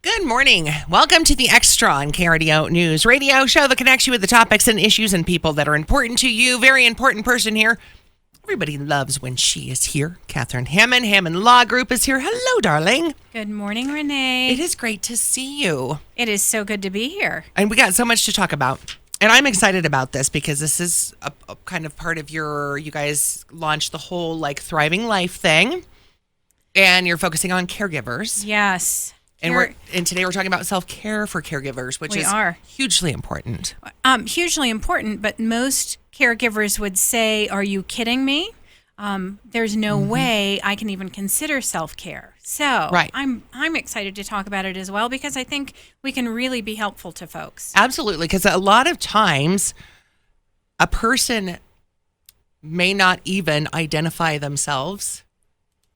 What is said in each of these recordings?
Good morning. Welcome to the Extra on KRDO News Radio show that connects you with the topics and issues and people that are important to you. Very important person here. Everybody loves when she is here. Catherine Hammond, Hammond Law Group is here. Hello, darling. Good morning, Renee. It is great to see you. It is so good to be here. And we got so much to talk about. And I'm excited about this because this is a kind of part of you guys launched the whole Thriving Life thing. And you're focusing on caregivers. Yes. And today we're talking about self-care for caregivers, which is hugely important. Hugely important, but most caregivers would say, "Are you kidding me? There's no way I can even consider self-care." So I'm excited to talk about it as well because I think we can really be helpful to folks. Absolutely, because a lot of times a person may not even identify themselves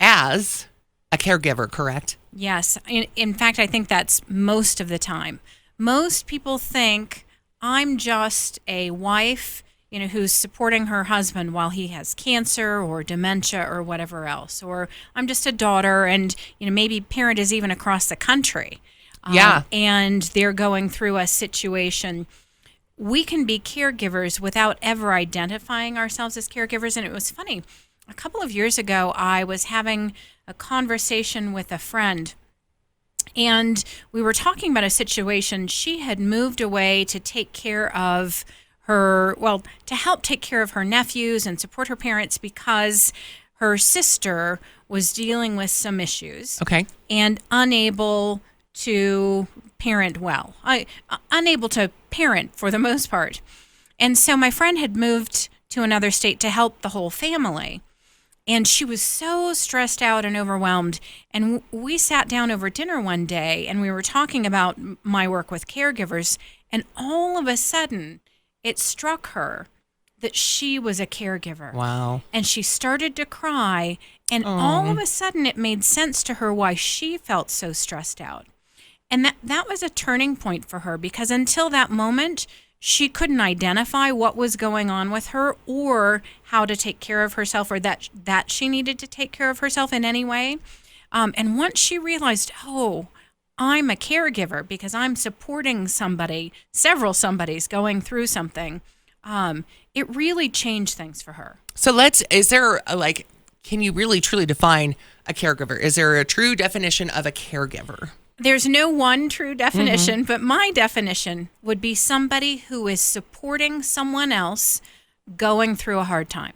as a caregiver, correct? Yes. In fact, I think that's most of the time. Most people think I'm just a wife, who's supporting her husband while he has cancer or dementia or whatever else. Or I'm just a daughter and, maybe parent is even across the country. And they're going through a situation. We can be caregivers without ever identifying ourselves as caregivers. And it was funny. A couple of years ago, I was having a conversation with a friend, and we were talking about a situation. She had moved away to take care of to help take care of her nephews and support her parents because her sister was dealing with some issues. Okay. And unable to parent well. Unable to parent for the most part. And so my friend had moved to another state to help the whole family. And she was so stressed out and overwhelmed. And we sat down over dinner one day and we were talking about my work with caregivers. And all of a sudden, it struck her that she was a caregiver. Wow. And she started to cry. And all of a sudden, it made sense to her why she felt so stressed out. And that was a turning point for her because until that moment, she couldn't identify what was going on with her or how to take care of herself or that she needed to take care of herself in any way. And once she realized, I'm a caregiver because I'm supporting several somebodies going through something, it really changed things for her. So can you really truly define a caregiver? Is there a true definition of a caregiver? There's no one true definition, but my definition would be somebody who is supporting someone else going through a hard time.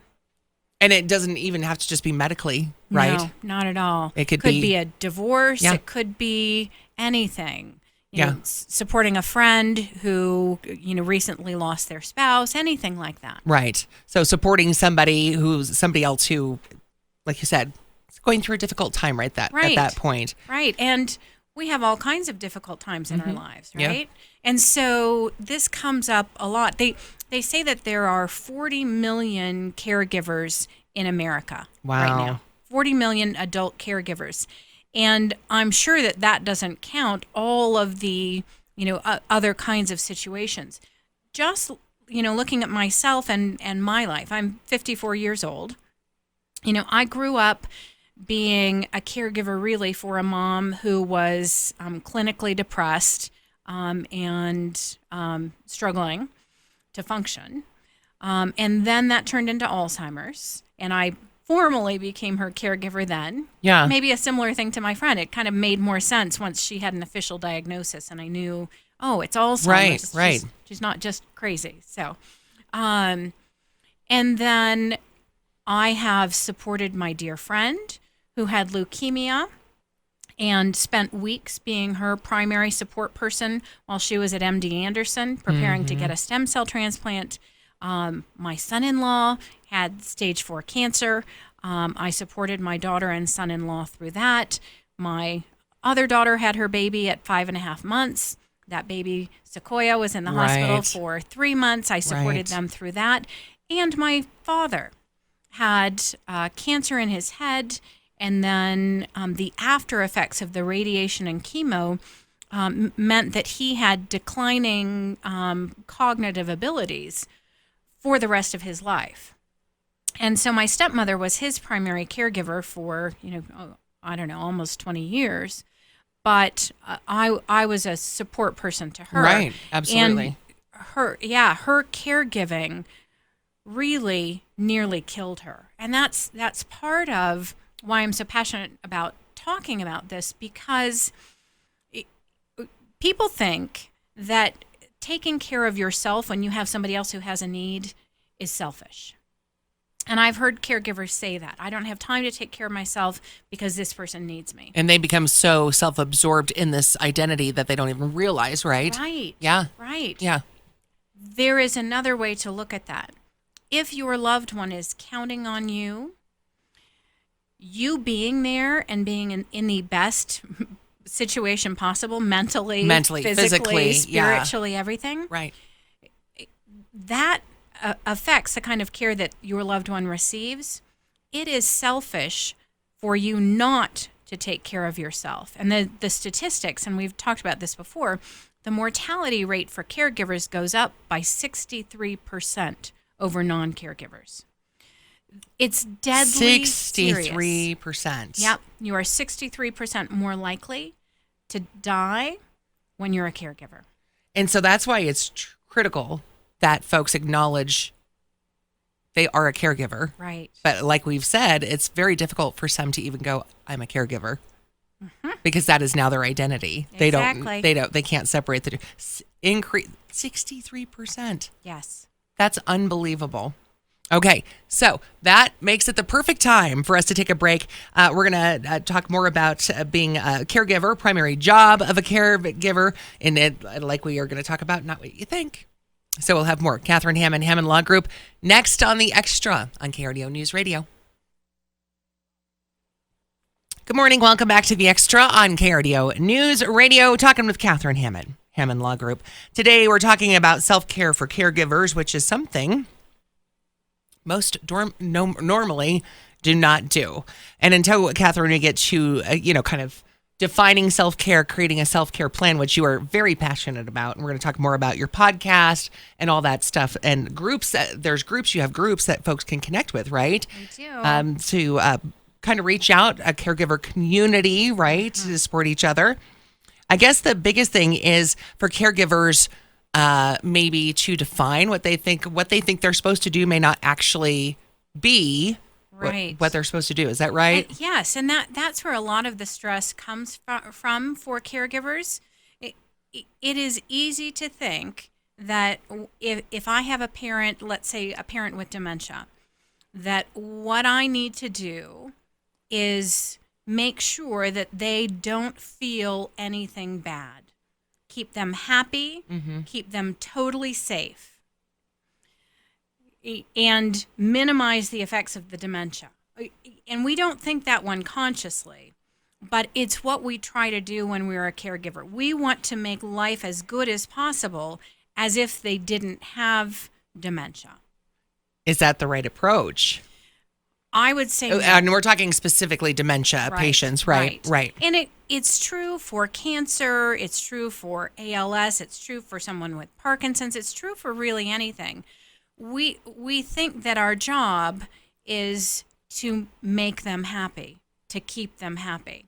And it doesn't even have to just be medically, right? No, not at all. It could be a divorce. Yeah. It could be anything. Yeah. Supporting a friend who, recently lost their spouse, anything like that. Right. So supporting somebody else who, like you said, is going through a difficult time at that point. Right. And we have all kinds of difficult times in our lives, right? Yeah. And so this comes up a lot. They say that there are 40 million caregivers in America right now. 40 million adult caregivers. And I'm sure that doesn't count all of the, other kinds of situations. Just, looking at myself and my life, I'm 54 years old. I grew up being a caregiver really for a mom who was clinically depressed and struggling to function. And then that turned into Alzheimer's. And I formally became her caregiver then. Yeah. Maybe a similar thing to my friend. It kind of made more sense once she had an official diagnosis and I knew, it's Alzheimer's. Right. She's not just crazy. So, and then I have supported my dear friend who had leukemia and spent weeks being her primary support person while she was at MD Anderson preparing to get a stem cell transplant. My son-in-law had stage 4 cancer. I supported my daughter and son-in-law through that. My other daughter had her baby at 5.5 months. That baby, Sequoia, was in the hospital for 3 months. I supported them through that. And my father had cancer in his head. And then the after effects of the radiation and chemo meant that he had declining cognitive abilities for the rest of his life. And so my stepmother was his primary caregiver for, almost 20 years. but I was a support person to her. Right, absolutely. And her caregiving really nearly killed her. And that's part of why I'm so passionate about talking about this, because people think that taking care of yourself when you have somebody else who has a need is selfish. And I've heard caregivers say that. I don't have time to take care of myself because this person needs me. And they become so self-absorbed in this identity that they don't even realize, right? Right. Yeah. Right. Yeah. There is another way to look at that. If your loved one is counting on you, you being there and being in the best situation possible, mentally, physically, spiritually, everything. Right. That affects the kind of care that your loved one receives. It is selfish for you not to take care of yourself. And the statistics, and we've talked about this before, the mortality rate for caregivers goes up by 63% over non-caregivers. It's deadly 63%. Serious. Yep. You are 63% more likely to die when you're a caregiver. And so that's why it's critical that folks acknowledge they are a caregiver. Right. But like we've said, it's very difficult for some to even go, I'm a caregiver. Because that is now their identity. Exactly. They can't separate the two. Increase 63%. Yes. That's unbelievable. Okay, so that makes it the perfect time for us to take a break. We're going to talk more about being a caregiver, primary job of a caregiver, and like we are going to talk about not what you think. So we'll have more. Catherine Hammond, Hammond Law Group, next on The Extra on KRDO News Radio. Good morning. Welcome back to The Extra on KRDO News Radio, talking with Catherine Hammond, Hammond Law Group. Today we're talking about self-care for caregivers, which is something most normally do not do. And until, Catherine, we get to, kind of defining self-care, creating a self-care plan, which you are very passionate about. And we're going to talk more about your podcast and all that stuff. And groups, you have groups that folks can connect with, right? I do. To kind of reach out, a caregiver community, right? To support each other. I guess the biggest thing is for caregivers, maybe to define what they think they're supposed to do may not actually be right. what they're supposed to do. Is that right? And yes, and that's where a lot of the stress comes from for caregivers. It is easy to think that if I have a parent, let's say a parent with dementia, that what I need to do is make sure that they don't feel anything bad. Keep them happy, keep them totally safe, and minimize the effects of the dementia. And we don't think that one consciously, but it's what we try to do when we're a caregiver. We want to make life as good as possible as if they didn't have dementia. Is that the right approach? I would say no. And we're talking specifically dementia patients, right? Right. And it's true for cancer, it's true for ALS, it's true for someone with Parkinson's, it's true for really anything. We think that our job is to make them happy, to keep them happy,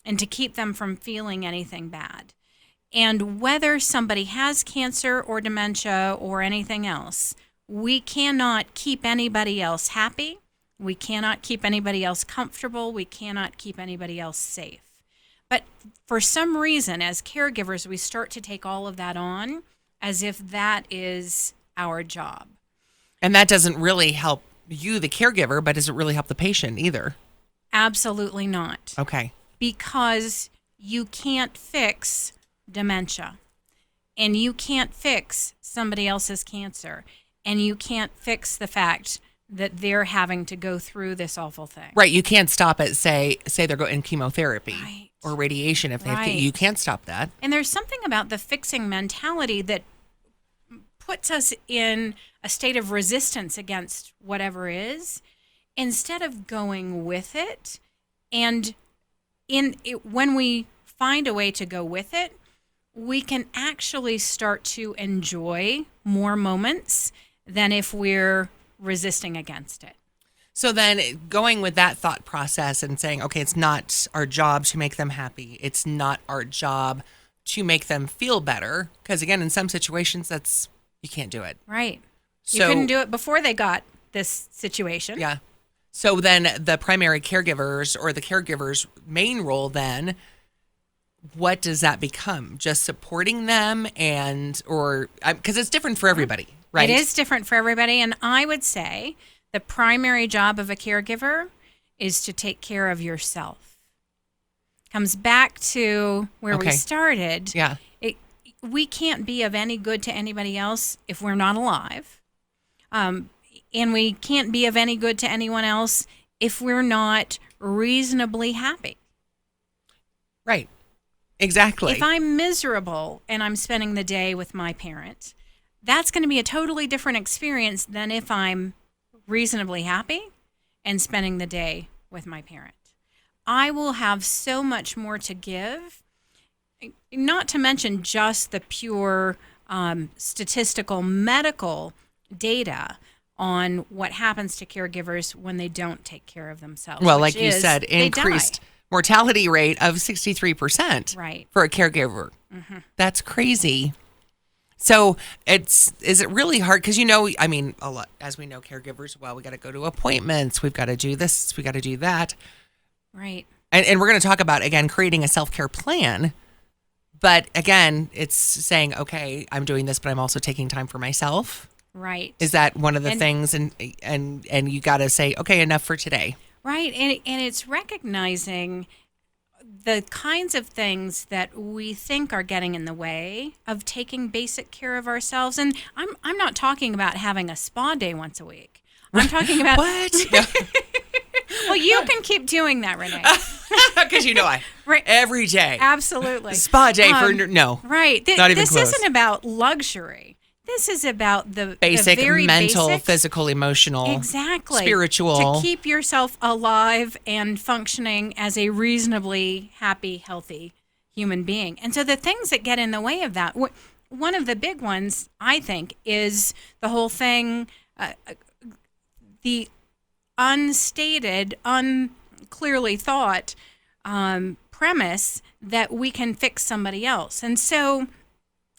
and to keep them from feeling anything bad. And whether somebody has cancer or dementia or anything else, we cannot keep anybody else happy. We cannot keep anybody else comfortable. We cannot keep anybody else safe. But for some reason, as caregivers, we start to take all of that on as if that is our job. And that doesn't really help you, the caregiver, but does it really help the patient either? Absolutely not. Okay. Because you can't fix dementia, and you can't fix somebody else's cancer, and you can't fix the fact that they're having to go through this awful thing. Right. You can't stop it, say they're going in chemotherapy or radiation. If you can't stop that. And there's something about the fixing mentality that puts us in a state of resistance against whatever is, instead of going with it. And when we find a way to go with it, we can actually start to enjoy more moments than if we're resisting against it. So then going with that thought process and saying, okay, it's not our job to make them happy. It's not our job to make them feel better. Because again, in some situations, you can't do it. Right. So, you couldn't do it before they got this situation. Yeah. So then the primary caregivers or the caregiver's main role then, what does that become? Just supporting them or because it's different for everybody, right? It is different for everybody. And I would say the primary job of a caregiver is to take care of yourself. Comes back to where we started. Yeah. We can't be of any good to anybody else if we're not alive. And we can't be of any good to anyone else if we're not reasonably happy. Right. Exactly. If I'm miserable and I'm spending the day with my parent, that's going to be a totally different experience than if I'm reasonably happy and spending the day with my parent. I will have so much more to give, not to mention just the pure statistical medical data on what happens to caregivers when they don't take care of themselves. Well, like you said, increased mortality rate of 63% for a caregiver. Mm-hmm. That's crazy. So is it really hard? Because, a lot, as we know, caregivers, we got to go to appointments. We've got to do this. We got to do that. Right. And we're going to talk about, again, creating a self-care plan. But again, it's saying, okay, I'm doing this, but I'm also taking time for myself. Right. Is that one of the things? And you got to say, okay, enough for today. Right. And it's recognizing the kinds of things that we think are getting in the way of taking basic care of ourselves. And I'm not talking about having a spa day once a week. I'm talking about what? Well, you can keep doing that, Renee. Because every day. Absolutely. Spa day no. Right. Not even this close. Isn't about luxury. This is about the basic, the very mental, basics. physical, emotional, spiritual. To keep yourself alive and functioning as a reasonably happy, healthy human being. And so the things that get in the way of that, one of the big ones, I think, is the whole thing, the unstated, unclearly thought premise that we can fix somebody else. And so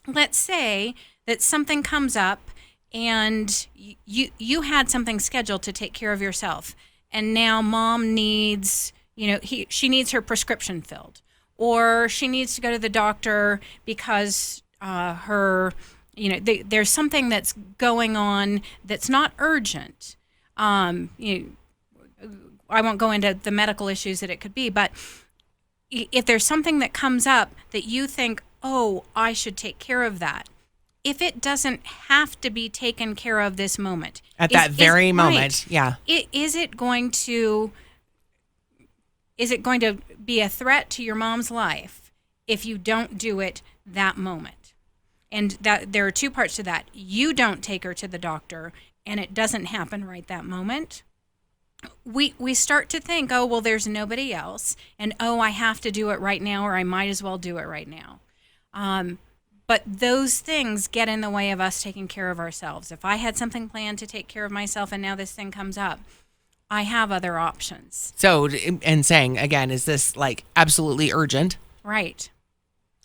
let's say that something comes up and you had something scheduled to take care of yourself, and now mom needs, she needs her prescription filled, or she needs to go to the doctor because there's something that's going on that's not urgent. I won't go into the medical issues that it could be, but if there's something that comes up that you think, oh, I should take care of that, if it doesn't have to be taken care of this moment. At that very moment, right, yeah. Is it going to be a threat to your mom's life if you don't do it that moment? And that there are two parts to that. You don't take her to the doctor, and it doesn't happen right that moment. We start to think, oh, well, there's nobody else, and oh, I have to do it right now, or I might as well do it right now. But those things get in the way of us taking care of ourselves. If I had something planned to take care of myself and now this thing comes up, I have other options. So, and saying, again, is this like absolutely urgent? Right.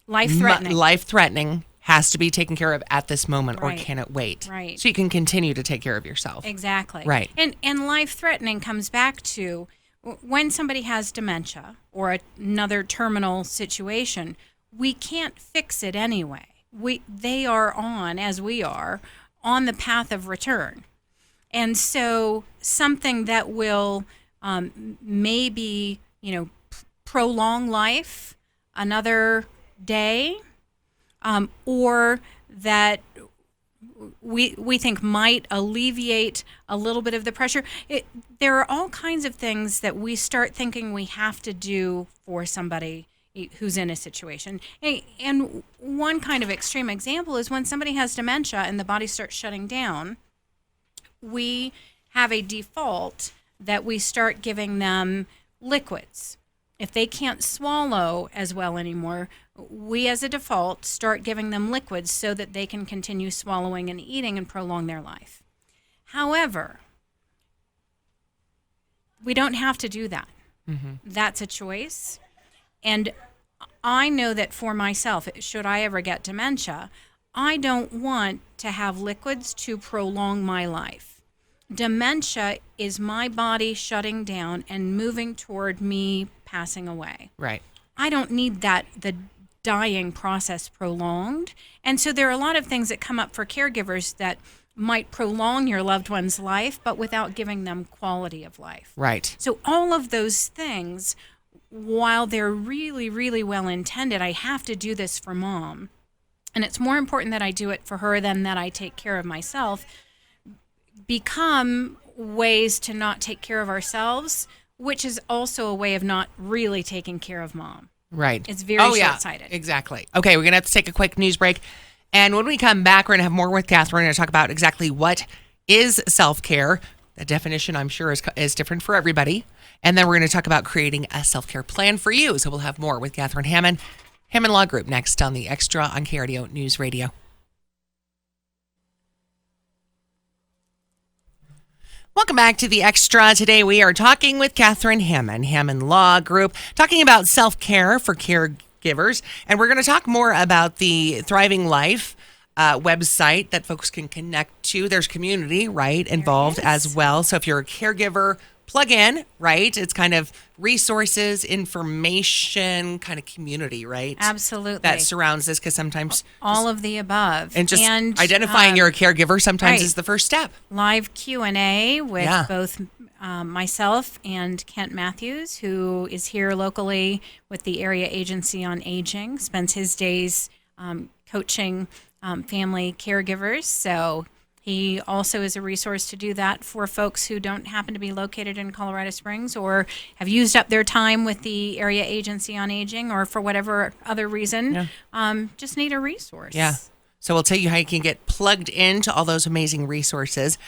Life-threatening. Life-threatening has to be taken care of at this moment, right, or can it wait? Right. So you can continue to take care of yourself. Exactly. Right. And life-threatening comes back to when somebody has dementia or another terminal situation, we can't fix it anyway. They are as we are, on the path of return. And so something that will maybe, prolong life another day, or that we think might alleviate a little bit of the pressure. There are all kinds of things that we start thinking we have to do for somebody who's in a situation. And one kind of extreme example is when somebody has dementia and the body starts shutting down, we have a default that we start giving them liquids. If they can't swallow as well anymore, we as a default start giving them liquids so that they can continue swallowing and eating and prolong their life. However, we don't have to do that. That's a choice. And I know that for myself, should I ever get dementia, I don't want to have liquids to prolong my life. Dementia is my body shutting down and moving toward me passing away. Right. I don't need the dying process prolonged. And so there are a lot of things that come up for caregivers that might prolong your loved one's life, but without giving them quality of life. Right. So all of those things, while they're really, really well intended, I have to do this for mom. And it's more important that I do it for her than that I take care of myself, become ways to not take care of ourselves, which is also a way of not really taking care of mom. Right. It's very short-sighted. Yeah, exactly. Okay, we're going to have to take a quick news break. And when we come back, we're going to have more with Catherine. We're going to talk about exactly what is self-care. The definition, I'm sure, is different for everybody. And then we're going to talk about creating a self-care plan for you. So we'll have more with Catherine Hammond, Hammond Law Group, next on The Extra on KRDO News Radio. Welcome back to The Extra. Today we are talking with Catherine Hammond, Hammond Law Group, talking about self-care for caregivers. And we're going to talk more about the Thriving Life website that folks can connect to. There's community, right, involved as well. So if you're a caregiver, plug in, right? It's kind of resources, information, kind of community, right? Absolutely. That surrounds this, because sometimes all of the above. And identifying you're a caregiver sometimes right. is the first step. Live Q&A with both myself and Kent Matthews, who is here locally with the Area Agency on Aging, spends his days coaching family caregivers. So he also is a resource to do that for folks who don't happen to be located in Colorado Springs or have used up their time with the Area Agency on Aging, or for whatever other reason, just need a resource. Yeah. So we'll tell you how you can get plugged into all those amazing resources.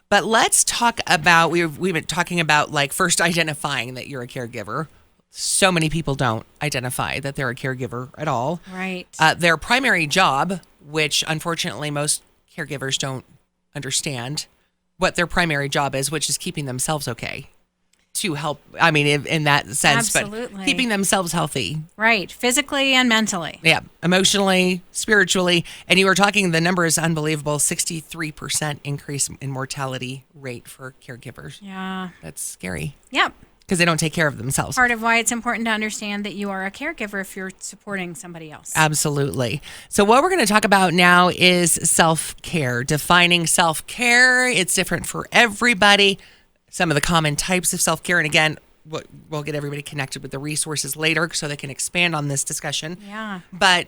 But let's talk about, we've been talking about, like, first identifying that you're a caregiver. So many people don't identify that they're a caregiver at all. Right. Their primary job, which unfortunately most caregivers don't understand what their primary job is, which is keeping themselves okay, to help, I mean, in that sense, Absolutely. But keeping themselves healthy. Right. Physically and mentally. Yeah. Emotionally, spiritually. And you were talking, the number is unbelievable, 63% increase in mortality rate for caregivers. Yeah. That's scary. Yep. Because they don't take care of themselves. Part of why it's important to understand that you are a caregiver if you're supporting somebody else. Absolutely. So what we're going to talk about now is self-care, defining self-care. It's different for everybody. Some of the common types of self-care. And again, we'll get everybody connected with the resources later so they can expand on this discussion. Yeah. But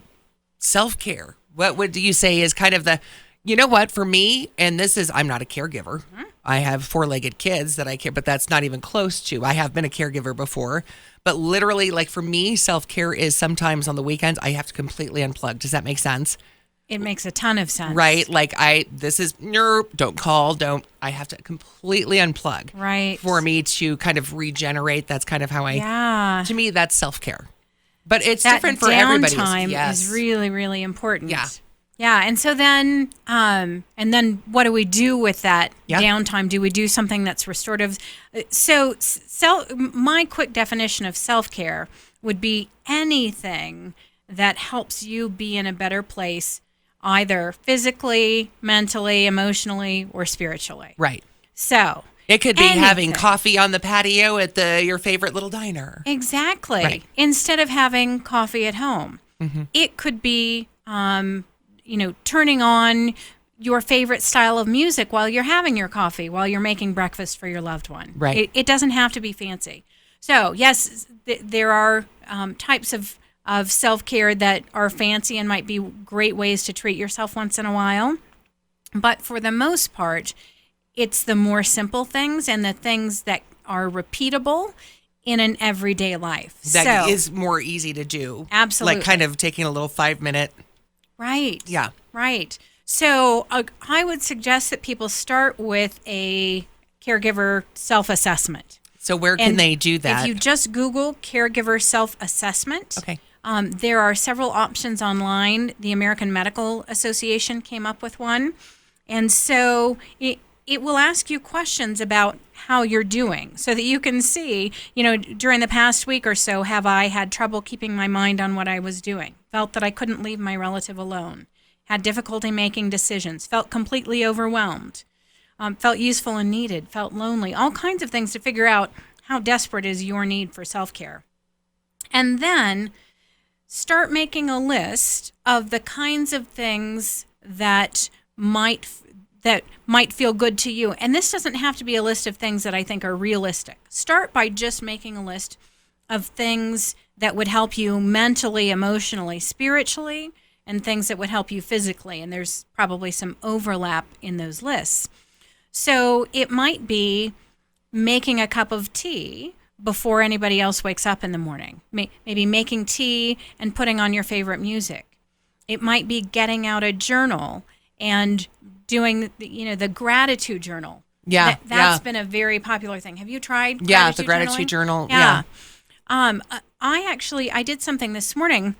self-care, what would you say is kind of the, you know what, for me, and this is, I'm not a caregiver. Mm-hmm. I have 4-legged kids that I care, but that's not even close to. I have been a caregiver before, but literally, like, for me, self-care is sometimes on the weekends, I have to completely unplug. Does that make sense? It makes a ton of sense. Right? Like, don't call, I have to completely unplug. Right. For me to kind of regenerate. That's kind of how to me, that's self-care. But it's different for everybody. Downtime is really, really important. Yeah. Yeah, and so then, what do we do with that downtime? Do we do something that's restorative? So, my quick definition of self-care would be anything that helps you be in a better place, either physically, mentally, emotionally, or spiritually. Right. So it could be having coffee on the patio at your favorite little diner. Exactly. Right. Instead of having coffee at home, it could be turning on your favorite style of music while you're having your coffee, while you're making breakfast for your loved one. Right. It doesn't have to be fancy. So, yes, there are types of self-care that are fancy and might be great ways to treat yourself once in a while. But for the most part, it's the more simple things and the things that are repeatable in an everyday life. That is more easy to do. Absolutely. Like kind of taking a little 5-minute. Right. Yeah. Right. So I would suggest that people start with a caregiver self-assessment. So where can they do that? If you just Google caregiver self-assessment, there are several options online. The American Medical Association came up with one. And so it will ask you questions about how you're doing so that you can see, during the past week or so, have I had trouble keeping my mind on what I was doing? Felt that I couldn't leave my relative alone? Had difficulty making decisions? Felt completely overwhelmed? Felt useful and needed? Felt lonely? All kinds of things to figure out how desperate is your need for self-care. And then start making a list of the kinds of things that might feel good to you. And this doesn't have to be a list of things that I think are realistic. Start by just making a list of things that would help you mentally, emotionally, spiritually, and things that would help you physically. And there's probably some overlap in those lists. So it might be making a cup of tea before anybody else wakes up in the morning. Maybe making tea and putting on your favorite music. It might be getting out a journal and doing, the gratitude journal. Yeah. That's been a very popular thing. Have you tried the gratitude journal? Yeah. I did something this morning,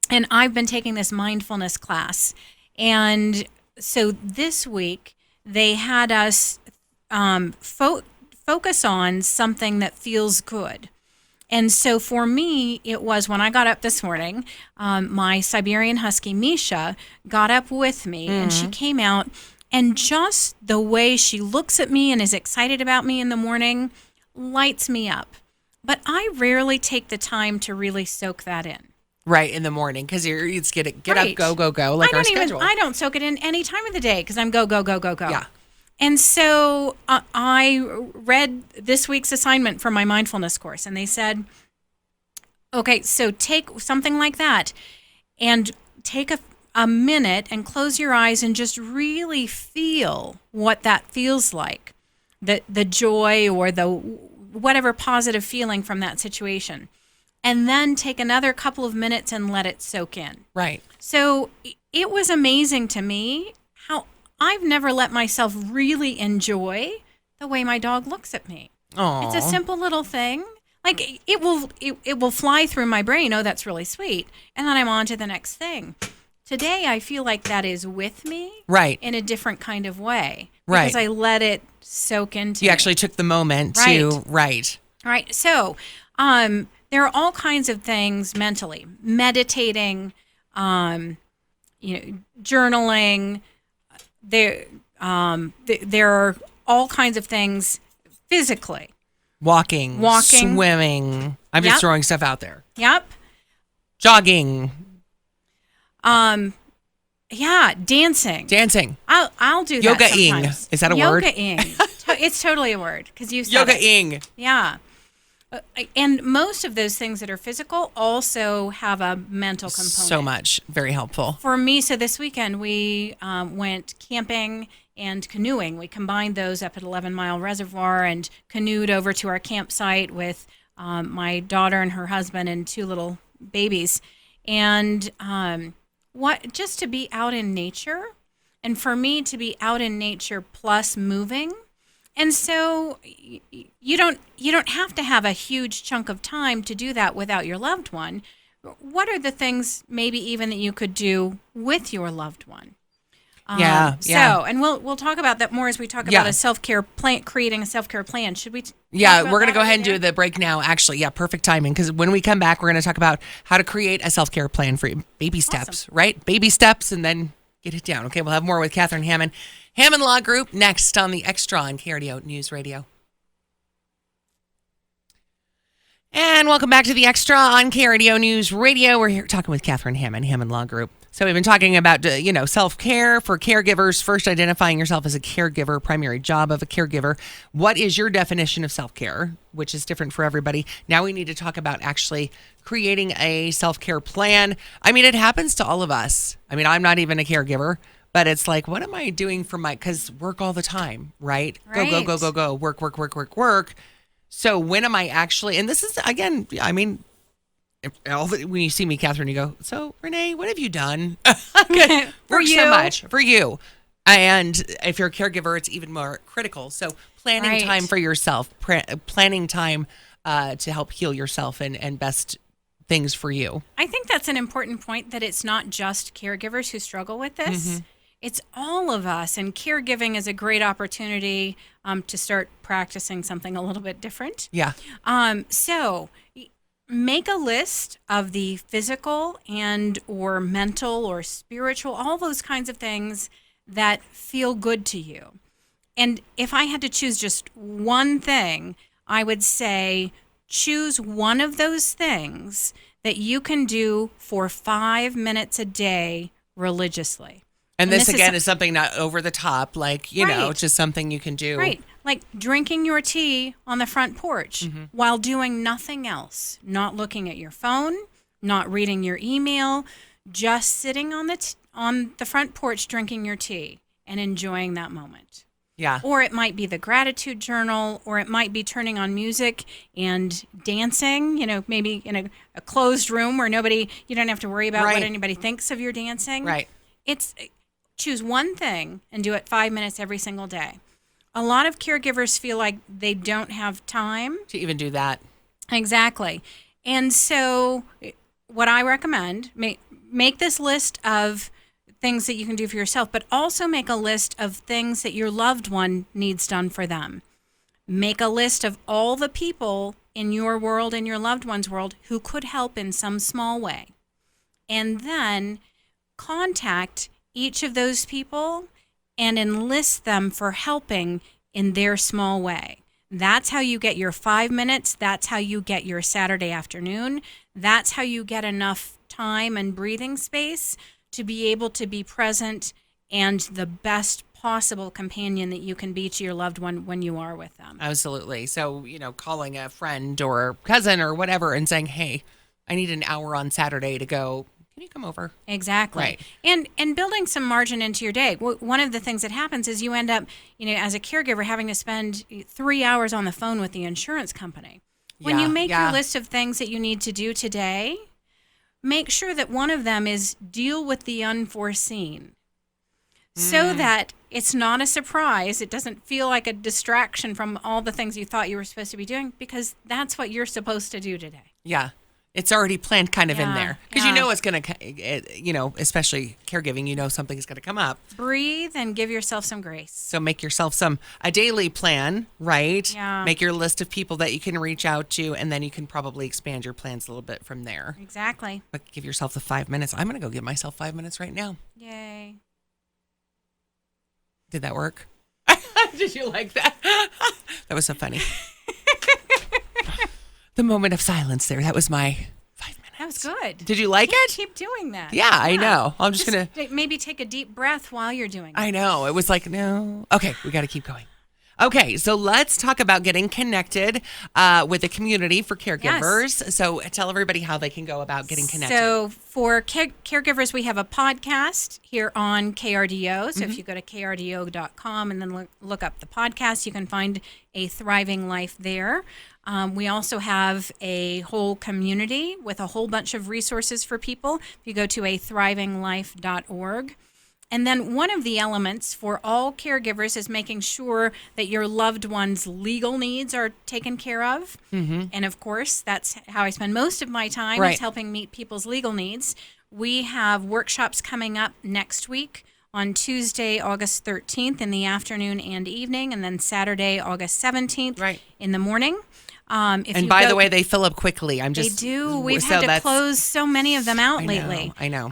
and I've been taking this mindfulness class. And so this week they had us focus on something that feels good. And so for me, it was when I got up this morning, my Siberian Husky, Misha, got up with me, and she came out, and just the way she looks at me and is excited about me in the morning lights me up. But I rarely take the time to really soak that in. Right, in the morning, because it's get Right. up, go, like our schedule. I don't soak it in any time of the day because I'm go. Yeah. And so I read this week's assignment from my mindfulness course, and they said, okay, so take something like that and take a minute and close your eyes and just really feel what that feels like, the joy or the whatever positive feeling from that situation. And then take another couple of minutes and let it soak in. Right. So it was amazing to me how I've never let myself really enjoy the way my dog looks at me. Aww. It's a simple little thing. Like it will fly through my brain. Oh, that's really sweet. And then I'm on to the next thing. Today, I feel like that is with me. Right. In a different kind of way. Right. Because I let it soak into You me. actually took the moment Right. to, right. Right. So, there are all kinds of things mentally. Meditating, journaling. There are all kinds of things physically. Walking. Swimming. I'm just Yep. throwing stuff out there. Yep. Jogging. Yeah, dancing. Dancing. I'll do that Yoga-ing. sometimes. Is that a word? Yoga-ing. It's totally a word because you said Yoga-ing. it. Yeah. And most of those things that are physical also have a mental component. So much. Very helpful. For me, so this weekend we went camping and canoeing. We combined those up at 11 Mile Reservoir and canoed over to our campsite with my daughter and her husband and two little babies. And just to be out in nature, and for me to be out in nature plus moving. And so you don't have to have a huge chunk of time to do that without your loved one. What are the things maybe even that you could do with your loved one? Yeah. So, and we'll talk about that more as we talk about a self-care plan, creating a self-care plan. Should we? Yeah, we're going to go ahead and do the break now. Actually, yeah, perfect timing. Because when we come back, we're going to talk about how to create a self-care plan for you. Baby steps, right? Baby steps, and then get it down. Okay, we'll have more with Catherine Hammond. Hammond Law Group next on the Extra on KRDO News Radio. And welcome back to the Extra on KRDO News Radio. We're here talking with Catherine Hammond, Hammond Law Group. So we've been talking about, self-care for caregivers, first identifying yourself as a caregiver, primary job of a caregiver. What is your definition of self-care, which is different for everybody? Now we need to talk about actually creating a self-care plan. I mean, it happens to all of us. I mean, I'm not even a caregiver, but it's like, what am I doing for because work all the time, right? Go, work. So when am I actually, and this is, again, I mean, when you see me, Catherine, you go, so Renee, what have you done? Work so much for you. And if you're a caregiver, it's even more critical. So planning time for yourself, planning time to help heal yourself and best things for you. I think that's an important point, that it's not just caregivers who struggle with this. It's all of us, and caregiving is a great opportunity to start practicing something a little bit different. Yeah. So make a list of the physical and or mental or spiritual, all those kinds of things that feel good to you. And if I had to choose just one thing, I would say choose one of those things that you can do for 5 minutes a day religiously. And this again is something not over the top, like, you know, Right. just something you can do. Right. Like drinking your tea on the front porch while doing nothing else, not looking at your phone, not reading your email, just sitting on the front porch drinking your tea and enjoying that moment. Yeah. Or it might be the gratitude journal, or it might be turning on music and dancing, you know, maybe in a closed room where you don't have to worry about what anybody thinks of your dancing. Right. It's choose one thing and do it 5 minutes every single day. A lot of caregivers feel like they don't have time To even do that. Exactly. And so what I recommend, make this list of things that you can do for yourself, but also make a list of things that your loved one needs done for them. Make a list of all the people in your world and your loved one's world who could help in some small way. And then contact each of those people and enlist them for helping in their small way. That's how you get your 5 minutes. That's how you get your Saturday afternoon. That's how you get enough time and breathing space to be able to be present and the best possible companion that you can be to your loved one when you are with them. Absolutely. So, you know, calling a friend or cousin or whatever and saying, hey, I need an hour on Saturday to go. Can you come over? Exactly. Right. And building some margin into your day. One of the things that happens is you end up, you know, as a caregiver having to spend 3 hours on the phone with the insurance company. When you make your list of things that you need to do today, make sure that one of them is deal with the unforeseen. So that it's not a surprise. It doesn't feel like a distraction from all the things you thought you were supposed to be doing, because that's what you're supposed to do today. Yeah. It's already planned kind of in there. Because you yeah. know it's going to, you know, especially caregiving, you know something's going to come up. Breathe and give yourself some grace. So make yourself a daily plan, right? Yeah. Make your list of people that you can reach out to, and then you can probably expand your plans a little bit from there. Exactly. But give yourself the 5 minutes. I'm going to go give myself 5 minutes right now. Yay. Did that work? Did you like that? That was so funny. The moment of silence there. That was my 5 minutes. That was good. Did you like it? Keep doing that. Yeah, I know. I'm just going to. Maybe take a deep breath while you're doing it. I know. It was like, no. Okay, we got to keep going. Okay, so let's talk about getting connected with the community for caregivers. Yes. So tell everybody how they can go about getting connected. So for caregivers, we have a podcast here on KRDO. So if you go to krdo.com and then look up the podcast, you can find a thriving life there. We also have a whole community with a whole bunch of resources for people. If you go to thrivinglife.org. And then one of the elements for all caregivers is making sure that your loved one's legal needs are taken care of. Mm-hmm. And of course, that's how I spend most of my time, is helping meet people's legal needs. We have workshops coming up next week on Tuesday, August 13th in the afternoon and evening, and then Saturday, August 17th in the morning. And by the way, they fill up quickly. They do. We've had to close so many of them out lately. I know.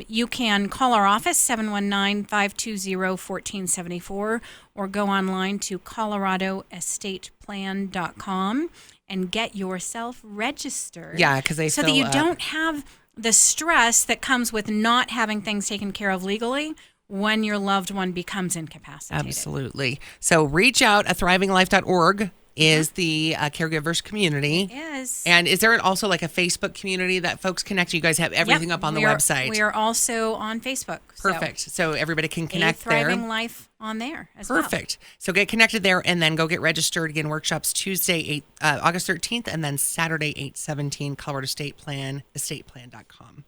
You can call our office, 719-520-1474, or go online to coloradoestateplan.com and get yourself registered. Yeah, because they so that you don't have the stress that comes with not having things taken care of legally when your loved one becomes incapacitated. Absolutely. So reach out at thrivinglife.org is the caregivers community. It is. And is there also like a Facebook community that folks connect? You guys have everything up on the website. We are also on Facebook. Perfect. So everybody can connect there. Thriving Life on there as well. Perfect. So get connected there and then go get registered. Again, workshops Tuesday, August 13th, and then Saturday, 8/17, Colorado State Plan, estateplan.com.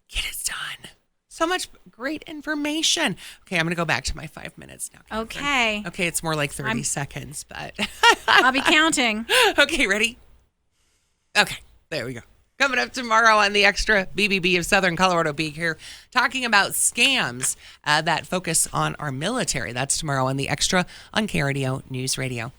Get it done. So much great information. Okay, I'm going to go back to my 5 minutes now. Okay. Okay, it's more like 30 seconds, but I'll be counting. Okay, ready? Okay, there we go. Coming up tomorrow on the Extra, BBB of Southern Colorado be here talking about scams that focus on our military. That's tomorrow on the Extra on KRDO News Radio.